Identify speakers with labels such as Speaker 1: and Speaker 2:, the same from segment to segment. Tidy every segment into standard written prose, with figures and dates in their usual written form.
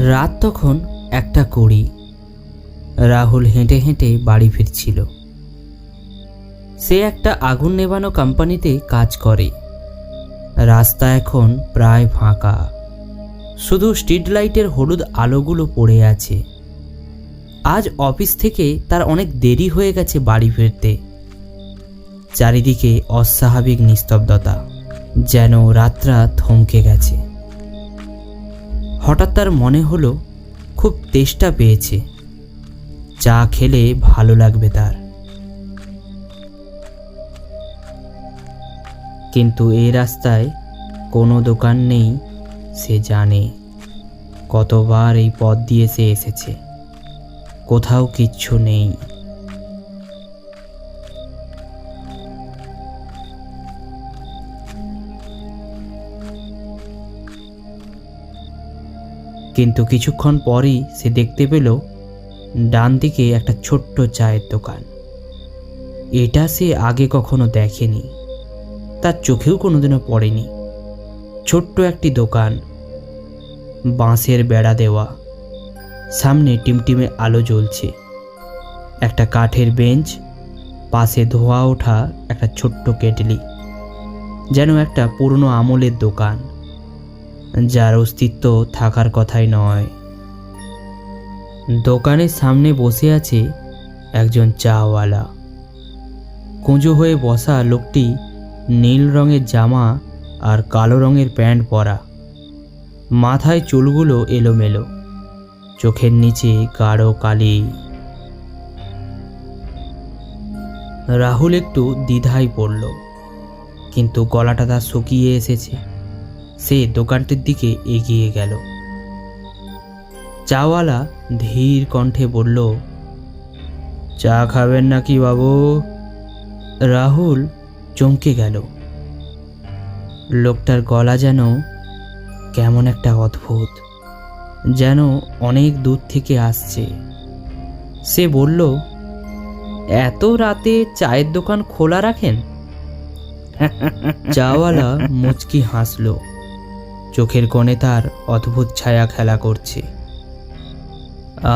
Speaker 1: রাত তখন 1:20। রাহুল হেঁটে হেঁটে বাড়ি ফিরছিল। সে একটা আগুন নেভানো কোম্পানিতে কাজ করে। রাস্তা এখন প্রায় ফাঁকা, শুধু স্ট্রিট লাইটের হলুদ আলোগুলো পড়ে আছে। আজ অফিস থেকে তার অনেক দেরি হয়ে গেছে বাড়ি ফিরতে। চারিদিকে অস্বাভাবিক নিস্তব্ধতা, যেন রাতটা থমকে গেছে। হঠাৎ তার মনে হলো খুব তেষ্টা পেয়েছে, চা খেলে ভালো লাগবে তার। কিন্তু এই রাস্তায় কোনো দোকান নেই। সে জানে কতবার এই পথ দিয়ে সে এসেছে, কোথাও কিচ্ছু নেই। কিন্তু কিছুক্ষণ পরই সে দেখতে পেল ডান দিকে একটা ছোট্ট চায়ের দোকান। এটা সে আগে কখনো দেখেনি, তার চোখেও কোনোদিনও পড়েনি। ছোট্ট একটি দোকান, বাঁশের বেড়া দেওয়া, সামনে টিমটিমে আলো জ্বলছে। একটা কাঠের বেঞ্চ, পাশে ধোয়া ওঠা একটা ছোট্ট কেটলি, যেন একটা পুরনো আমলের দোকান, যার অস্তিত্ব থাকার কথাই নয়। দোকানের সামনে বসে আছে একজন চাওয়ালা। কুঁজো হয়ে বসা লোকটি নীল রঙের জামা আর কালো রঙের প্যান্ট পরা, মাথায় চুলগুলো এলোমেলো, চোখের নিচে গাঢ় কালি। রাহুল একটু দ্বিধায় পড়ল, কিন্তু গলাটা তার শুকিয়ে এসেছে। সে দোকানটির দিকে এগিয়ে গেল। চাওয়ালা ধীর কণ্ঠে বলল, চা খাবেন নাকি বাবু? রাহুল চমকে গেল। লোকটার গলা যেন কেমন একটা অদ্ভুত, যেন অনেক দূর থেকে আসছে। সে বলল, এত রাতে চায়ের দোকান খোলা রাখেন? চাওয়ালা মুচকি হাসল, চোখের কোণে তার অদ্ভুত ছায়া খেলা করছে।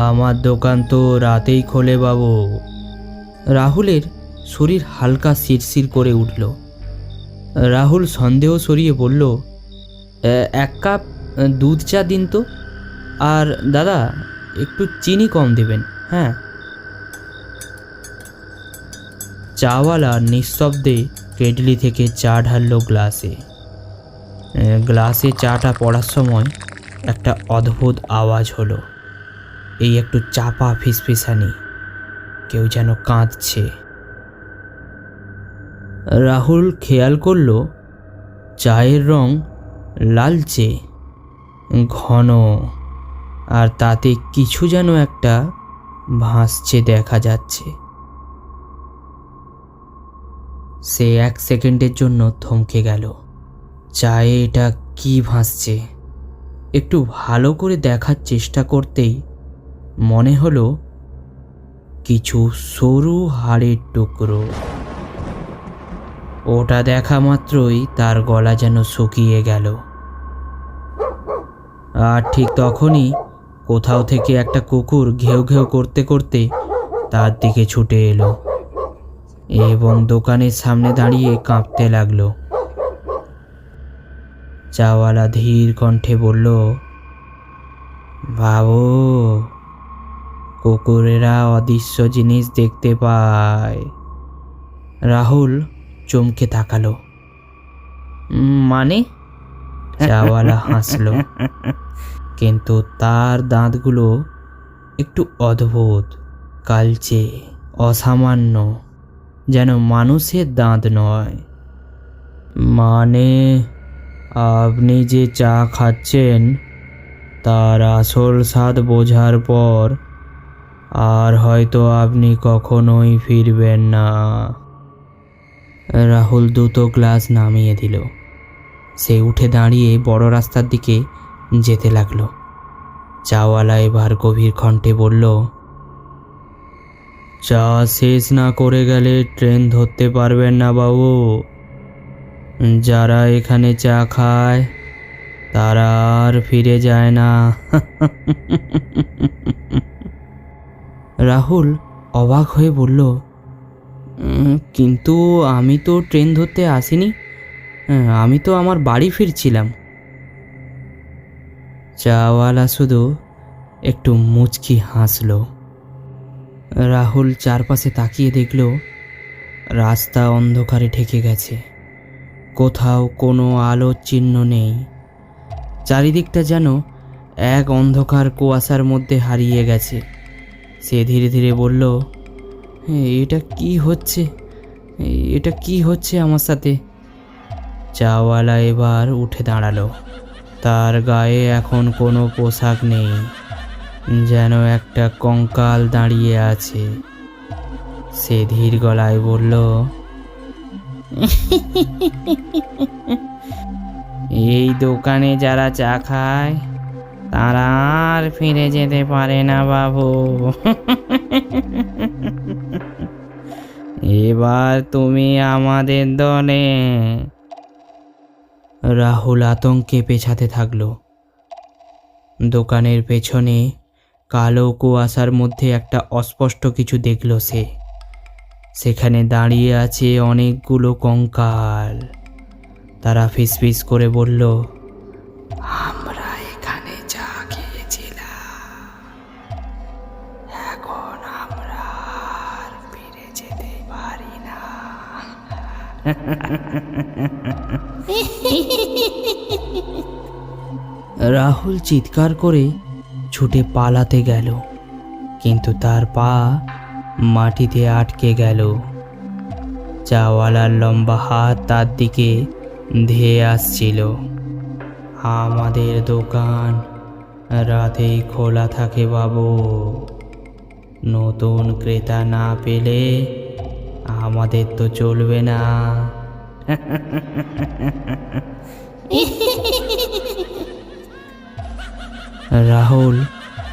Speaker 1: আমার দোকান তো রাতেই খোলে বাবু। রাহুলের শরীর হালকা শিরশির করে উঠল। রাহুল সন্দেহ সরিয়ে বলল, 1 কাপ দুধ চা দিন তো, আর দাদা একটু চিনি কম দেবেন। হ্যাঁ। চাওয়ালা নিঃশব্দে কেটলি থেকে চা ঢাললো গ্লাসে। গ্লাসে চাটা পড়ার সময় একটা অদ্ভুত আওয়াজ হলো, এই একটু চাপা ফিসফিসানি, কেউ যেন কাঁদছে। রাহুল খেয়াল করল চায়ের রং লালচে, ঘন, আর তাতে কিছু যেন একটা ভাসছে দেখা যাচ্ছে। সে 1 সেকেন্ডের জন্য থমকে গেল। চায়ে এটা কি ভাসছে? একটু ভালো করে দেখার চেষ্টা করতেই মনে হলো কিছু সরু হাড়ের টুকরো। ওটা দেখা মাত্রই তার গলা যেন শুকিয়ে গেল। আর ঠিক তখনই কোথাও থেকে একটা কুকুর ঘেউ ঘেউ করতে করতে তার দিকে ছুটে এলো এবং দোকানের সামনে দাঁড়িয়ে কাঁপতে লাগলো। চাওয়ালা ধীর কণ্ঠে বলল, বাবু, কুকুরেরা অদৃশ্য জিনিস দেখতে পায়। রাহুল চমকে তাকালো। মানে? চাওয়ালা হাসল, কিন্তু তার দাঁতগুলো একটু অদ্ভুত, কালচে, অসামান্য, যেন মানুষের দাঁত নয়। মানে আপনি যে চা খাচ্ছেন তার আসল স্বাদ বোঝার পর আর হয়তো আপনি কখনোই ফিরবেন না। রাহুল দ্রুত গ্লাস নামিয়ে দিল। সে উঠে দাঁড়িয়ে বড় রাস্তার দিকে যেতে লাগলো। চাওয়ালা এবার গভীর কণ্ঠে বলল, চা শেষ না করে গেলে ট্রেন ধরতে পারবেন না বাবু। যারা এখানে চা খায় তারা আর ফিরে যায় না। রাহুল অবাক হয়ে বলল, কিন্তু আমি তো ট্রেন ধরতে আসিনি, আমি তো আমার বাড়ি ফিরছিলাম। চাওয়ালা শুধু একটু মুচকি হাসল। রাহুল চারপাশে তাকিয়ে দেখল রাস্তা অন্ধকারে ঢেকে গেছে, কোথাও কোনো আলোর চিহ্ন নেই। চারিদিকটা যেন এক অন্ধকার কুয়াশার মধ্যে হারিয়ে গেছে। সে ধীরে ধীরে বলল, এটা কি হচ্ছে, এটা কি হচ্ছে আমার সাথে? চাওয়ালা এবার উঠে দাঁড়ালো। তার গায়ে এখন কোনো পোশাক নেই, যেন একটা কঙ্কাল দাঁড়িয়ে আছে। সে ধীর গলায় বলল, এই দোকানে যারা চা খায় তারা আর ফিরে যেতে পারে না বাবু। এবার তুমি আমাদের দলে। রাহুল আতঙ্কে পেছাতে থাকলো। দোকানের পেছনে কালো কুয়াশার মধ্যে একটা অস্পষ্ট কিছু দেখল সে। সেখানে দাঁড়িয়ে আছে অনেকগুলো কঙ্কাল। তারা ফিসফিস করে বলল, আমরা এখানে চা খেয়েছিলাম, এখন আমরা আর ফিরে যেতে পারি না। রাহুল চিৎকার করে ছুটে পালাতে গেল, কিন্তু তার পা মাটিতে আটকে গেল। চাওয়ালার লম্বা হাত তার দিকে ধেয়ে আসছিল। আমাদের দোকান রাতেই খোলা থাকে বাবু, নতুন ক্রেতা না পেলে আমাদের তো চলবে না। রাহুল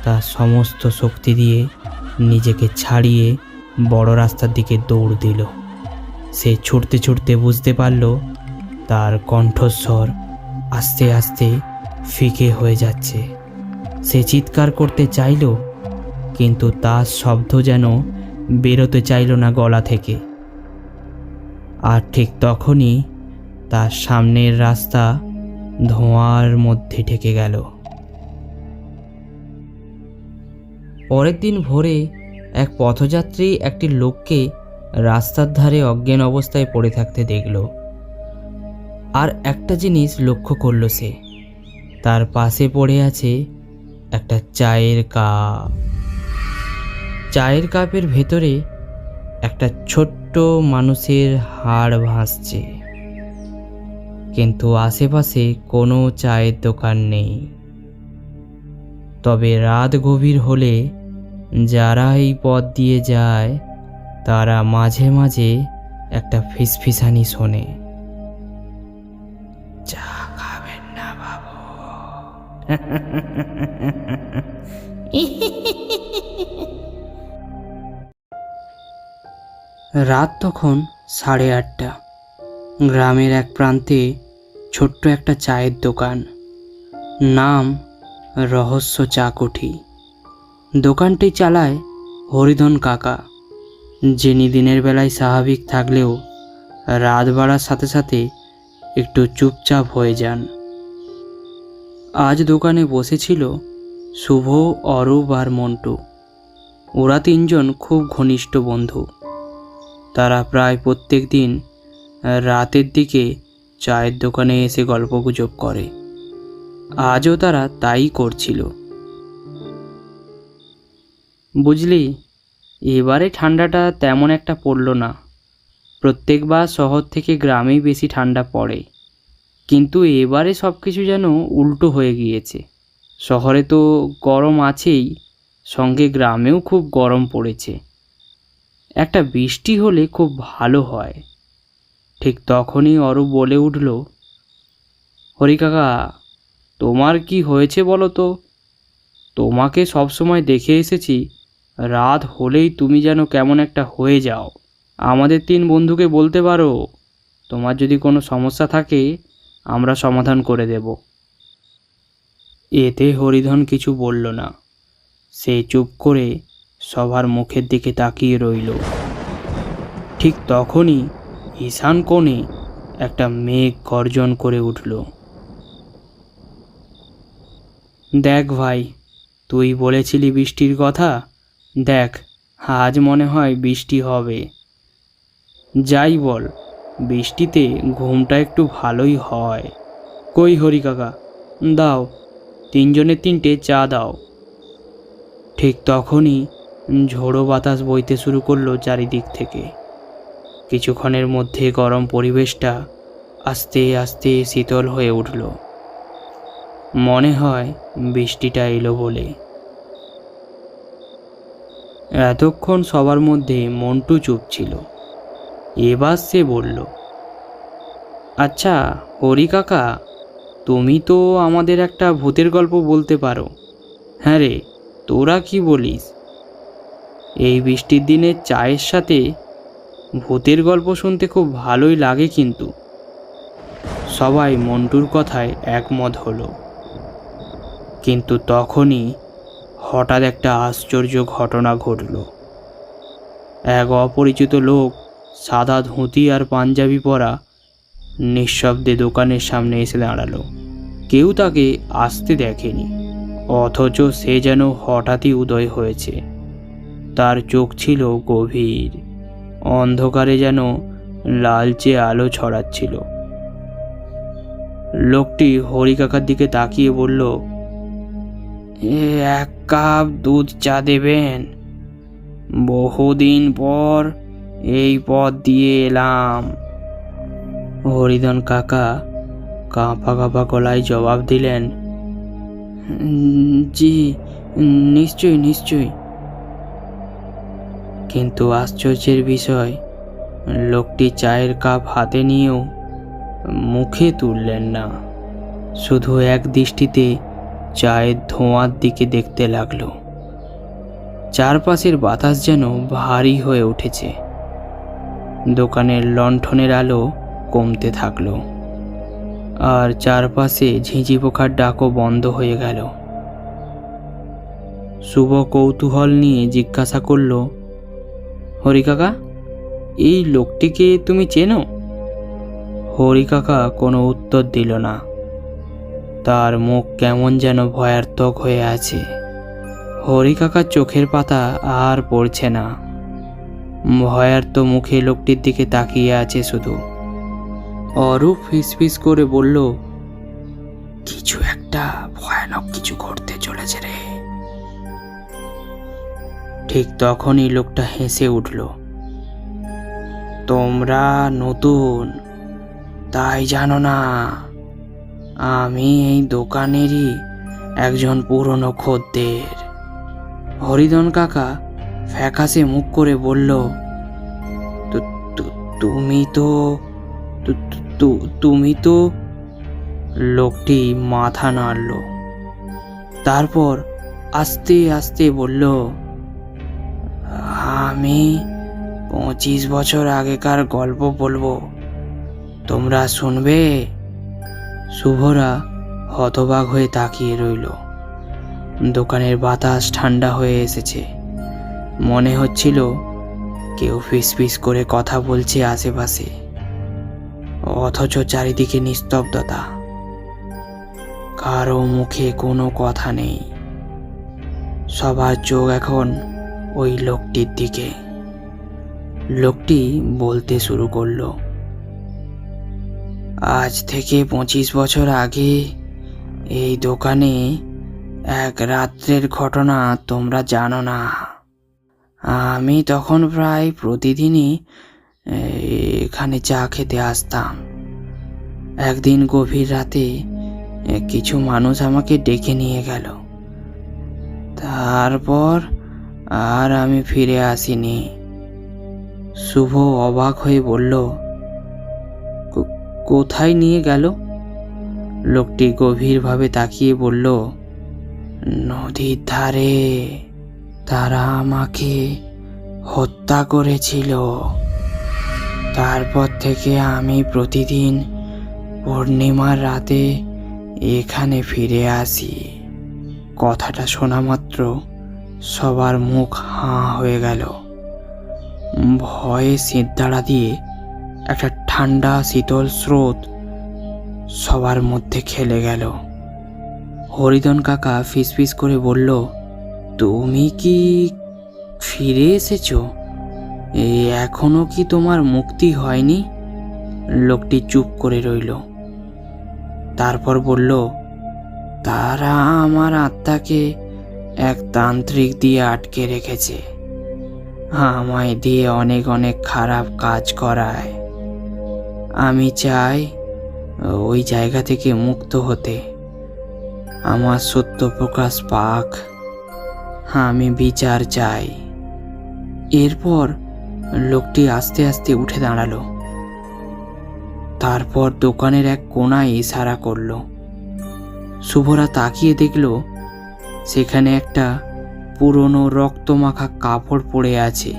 Speaker 1: তার সমস্ত শক্তি দিয়ে নিজেকে ছাড়িয়ে বড় রাস্তার দিকে দৌড় দিল। সে ছুটতে ছুটতে বুঝতে পারল তার কণ্ঠস্বর আস্তে আস্তে ফিকে হয়ে যাচ্ছে। সে চিৎকার করতে চাইল, কিন্তু তার শব্দ যেন বেরোতে চাইল না গলা থেকে। আর ঠিক তখনই তার সামনের রাস্তা ধোঁয়ার মধ্যে ঢেকে গেল। পরের দিন ভোরে এক পথযাত্রী একটি লোককে রাস্তার ধারে অজ্ঞান অবস্থায় পড়ে থাকতে দেখল। আর একটা জিনিস লক্ষ্য করল সে, তার পাশে পড়ে আছে একটা চায়ের কাপ। চায়ের কাপের ভেতরে একটা ছোট্ট মানুষের হাড় ভাসছে, কিন্তু আশেপাশে কোনো চায়ের দোকান নেই। তবে রাত গভীর হলে যারা এই পথ দিয়ে যায় তারা মাঝে মাঝে একটা ফিসফিসানি শোনে, চা খাবেন না বাবু। রাত তখন 8:30। গ্রামের এক প্রান্তে ছোট্ট একটা চায়ের দোকান, নাম রহস্য চা কুঠি। দোকানটি চালায় হরিধন কাকা, যিনি দিনের বেলায় স্বাভাবিক থাকলেও রাত বাড়ার সাথে সাথে একটু চুপচাপ হয়ে যান। আজ দোকানে বসেছিল শুভ, অরূপ আর মন্টু। ওরা তিনজন খুব ঘনিষ্ঠ বন্ধু। তারা প্রায় প্রত্যেক দিন রাতের দিকে চায়ের দোকানে এসে গল্পগুজব করে। আজও তারা তাই করছিল। বুঝলি, এবারে ঠান্ডাটা তেমন একটা পড়ল না। প্রত্যেকবার শহর থেকে গ্রামেই বেশি ঠান্ডা পড়ে, কিন্তু এবারে সব কিছু যেন উল্টো হয়ে গিয়েছে। শহরে তো গরম আছেই, সঙ্গে গ্রামেও খুব গরম পড়েছে। একটা বৃষ্টি হলে খুব ভালো হয়। ঠিক তখনই অরূপ বলে উঠল, হরি কাকা, তোমার কি হয়েছে বলো তো? তোমাকে সবসময় দেখে এসেছি, রাত হলেই তুমি যেন কেমন একটা হয়ে যাও। আমাদের 3 বন্ধুকে বলতে পারো, তোমার যদি কোনো সমস্যা থাকে আমরা সমাধান করে দেব। এতে হরিধন কিছু বলল না। সে চুপ করে সবার মুখের দিকে তাকিয়ে রইল। ঠিক তখনই ঈশান কোণে একটা মেঘ গর্জন করে উঠল। দেখ ভাই, তুই বলেছিলি বৃষ্টির কথা, দেখ আজ মনে হয় বৃষ্টি হবে। যাই বল, বৃষ্টিতে ঘুমটা একটু ভালোই হয়। কই হরি কাকা, দাও, তিনজনের তিনটে চা দাও। ঠিক তখনই ঝোড়ো বাতাস বইতে শুরু করলো চারিদিক থেকে। কিছুক্ষণের মধ্যে গরম পরিবেশটা আস্তে আস্তে শীতল হয়ে উঠল। মনে হয় বৃষ্টিটা এলো বলে। এতক্ষণ সবার মধ্যে মন্টু চুপ ছিল। এবার সে বলল, আচ্ছা হরি কাকা, তুমি তো আমাদের একটা ভূতের গল্প বলতে পারো। হ্যাঁ রে, তোরা কি বলিস? এই বৃষ্টির দিনে চায়ের সাথে ভূতের গল্প শুনতে খুব ভালোই লাগে কিন্তু। সবাই মন্টুর কথায় একমত হলো। কিন্তু তখনই হঠাৎ একটা আশ্চর্য ঘটনা ঘটল। এক অপরিচিত লোক সাদা ধুতি আর পাঞ্জাবি পরা নিঃশব্দে দোকানের সামনে এসে দাঁড়ালো। কেউ তাকে আসতে দেখেনি, অথচ সে যেন হঠাৎই উদয় হয়েছে। তার চোখ ছিল গভীর, অন্ধকারে যেন লালচে আলো ছড়াচ্ছিল। লোকটি হরি কাকার দিকে তাকিয়ে বলল, এক কাপ দুধ চা দেবেন? বহুদিন পর এই পথ দিয়ে এলাম। হরিধন কাকা কাঁপা কাঁপা গলায় জবাব দিলেন, জি নিশ্চয়ই নিশ্চয়ই। কিন্তু আশ্চর্যের বিষয়, লোকটি চায়ের কাপ হাতে নিয়েও মুখে তুললেন না, শুধু এক দৃষ্টিতে চায়ের ধোঁয়ার দিকে দেখতে লাগলো। চারপাশের বাতাস যেন ভারী হয়ে উঠেছে। দোকানের লণ্ঠনের আলো কমতে থাকলো, আর চারপাশে ঝিঁঝি পোকার ডাকও বন্ধ হয়ে গেল। শুভ কৌতূহল নিয়ে জিজ্ঞাসা করল, হরি কাকা, এই লোকটিকে তুমি চেনো? হরি কাকা কোনো উত্তর দিল না। তার মুখ কেমন যেন ভয়ার্থক হয়ে আছে। হরি কাকার চোখের পাতা আর পড়ছে না। ভয়ার্থ মুখে লোকটির দিকে তাকিয়ে আছে শুধু। অরূপ ফিসফিস করে বলল, কিছু একটা ভয়ানক কিছু ঘটতে চলেছে রে। ঠিক তখনই লোকটা হেসে উঠল। তোমরা নতুন, তাই জানো না, আমি এই দোকানেরই একজন পুরনো খদ্দের। হরিধন কাকা ফ্যাকাশে মুখ করে বলল, তুমি তো। লোকটি মাথা নাড়ল, তারপর আস্তে আস্তে বলল, আমি 25 বছর আগেকার গল্প বলবো, তোমরা শুনবে? শুভরা হতবাক হয়ে তাকিয়ে রইল। দোকানের বাতাস ঠান্ডা হয়ে এসেছে। মনে হচ্ছিল কেউ ফিসফিস করে কথা বলছে আশেপাশে, অথচ চারিদিকে নিস্তব্ধতা। কারো মুখে কোনো কথা নেই। সবার চোখ এখন ওই লোকটির দিকে। লোকটি বলতে শুরু করলো, আজ থেকে 25 বছর আগে এই দোকানে এক রাত্রের ঘটনা তোমরা জানো না। আমি তখন প্রায় প্রতিদিনই এখানে চা খেতে আসতাম। একদিন গভীর রাতে কিছু মানুষ আমাকে ডেকে নিয়ে গেল। তারপর আর আমি ফিরে আসিনি। শুভ অবাক হয়ে বলল, কোথায় নিয়ে গেল? লোকটি গভীরভাবে তাকিয়ে বলল, নদীর ধারে। তারা আমাকে হত্যা করেছিল। তারপর থেকে আমি প্রতিদিন পূর্ণিমার রাতে এখানে ফিরে আসি। কথাটা শোনা মাত্র সবার মুখ হাঁ হয়ে গেল। ভয়ে সিঁধদাঁড়া দিয়ে একটা ঠান্ডা শীতল স্রোত সবার মধ্যে খেলে গেল। হরিধন কাকা ফিসফিস করে বলল, তুমি কি ফিরে এসেছো? এখনো কি তোমার মুক্তি হয়নি? লোকটি চুপ করে রইল। তারপর বলল, তারা আমার আত্মাকে এক তান্ত্রিক দিয়ে আটকে রেখেছে। আমায় দিয়ে অনেক অনেক খারাপ কাজ করায়। আমি চাই ওই জায়গা থেকে মুক্ত হতে। আমার সত্য প্রকাশ পাক। আমি বিচার চাই। এরপর লোকটি আস্তে আস্তে উঠে দাঁড়ালো। তারপর দোকানের এক কোণায় ইশারা করলো। শুভরা তাকিয়ে দেখল সেখানে একটা পুরনো রক্তমাখা কাপড় পড়ে আছে।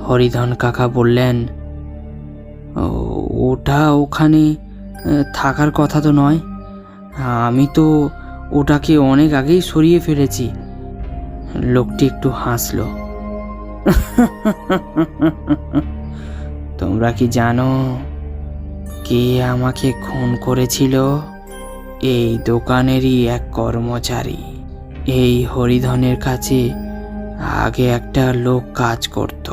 Speaker 1: হরিধন কাকা বললেন, ওটা ওখানে থাকার কথা তো নয়। আমি তো ওটাকে অনেক আগেই সরিয়ে ফেলেছি। লোকটি একটু হাসল। তোমরা কি জানো কে আমাকে খুন করেছিল? এই দোকানেরই এক কর্মচারী। এই হরিধনের কাছে আগে একটা লোক কাজ করত।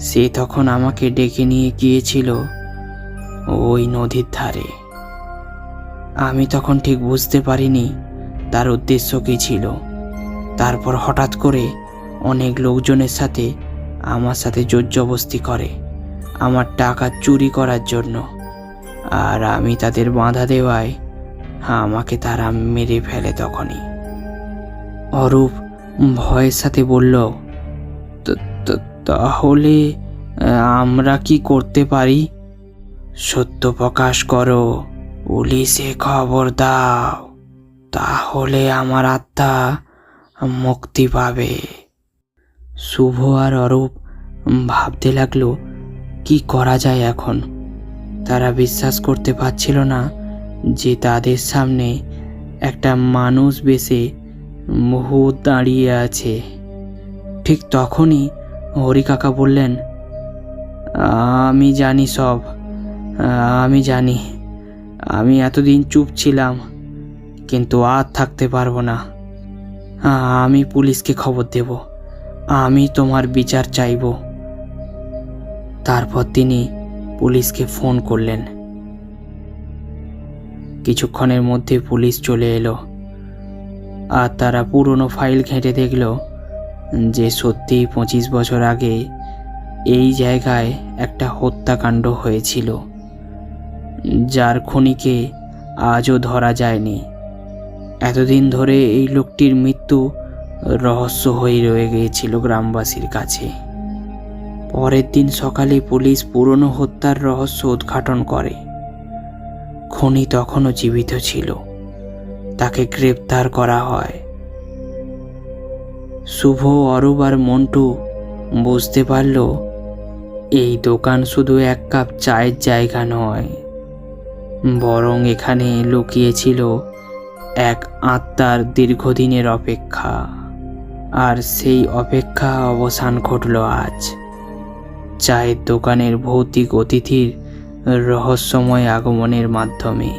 Speaker 1: সে তখন আমাকে ডেকে নিয়ে গিয়েছিল ওই নদীর ধারে। আমি তখন ঠিক বুঝতে পারিনি তার উদ্দেশ্য কী ছিল। তারপর হঠাৎ করে অনেক লোকজনের সাথে আমার সাথে জোরজবস্তি করে আমার টাকা চুরি করার জন্য। আর আমি তাদের বাধা দেওয়ায় আমাকে তারা মেরে ফেলে। তখনই অরূপ ভয়ের সাথে বলল, তাহলে আমরা কি করতে পারি? সত্য প্রকাশ করো, পুলিশে খবর দাও, তাহলে আমার আত্মা মুক্তি পাবে। শুভ আর অরূপ ভাবতে লাগলো কি করা যায় এখন। তারা বিশ্বাস করতে পারছিল না যে তাদের সামনে একটা মানুষ বেশে ভূত দাঁড়িয়ে আছে। ঠিক তখনই হরি কাকা বললেন, আমি জানি সব। আমি জানি। আমি এতদিন চুপ ছিলাম, কিন্তু আর থাকতে পারবো না। আমি পুলিশকে খবর দেব। আমি তোমার বিচার চাইব। তারপর তিনি পুলিশকে ফোন করলেন। কিছুক্ষণের মধ্যে পুলিশ চলে এলো। আর তারা পুরনো ফাইল ঘেঁটে দেখল যে সত্যিই 25 বছর আগে এই জায়গায় একটা হত্যাকাণ্ড হয়েছিল, যার খুনিকে আজও ধরা যায়নি। এতদিন ধরে এই লোকটির মৃত্যু রহস্য হয়ে রয়ে গিয়েছিল গ্রামবাসীর কাছে। পরের দিন সকালে পুলিশ পুরনো হত্যার রহস্য উদ্ঘাটন করে। খুনি তখনও জীবিত ছিল। তাকে গ্রেপ্তার করা হয়। শুভ, অরূপ আর মন্টু বুঝতে পারল এই দোকান শুধু এক কাপ চায়ের জায়গা নয়, বরং এখানে লুকিয়েছিল এক আত্মার দীর্ঘদিনের অপেক্ষা। আর সেই অপেক্ষা অবসান ঘটল আজ, চায়ের দোকানের ভৌতিক অতিথির রহস্যময় আগমনের মাধ্যমে।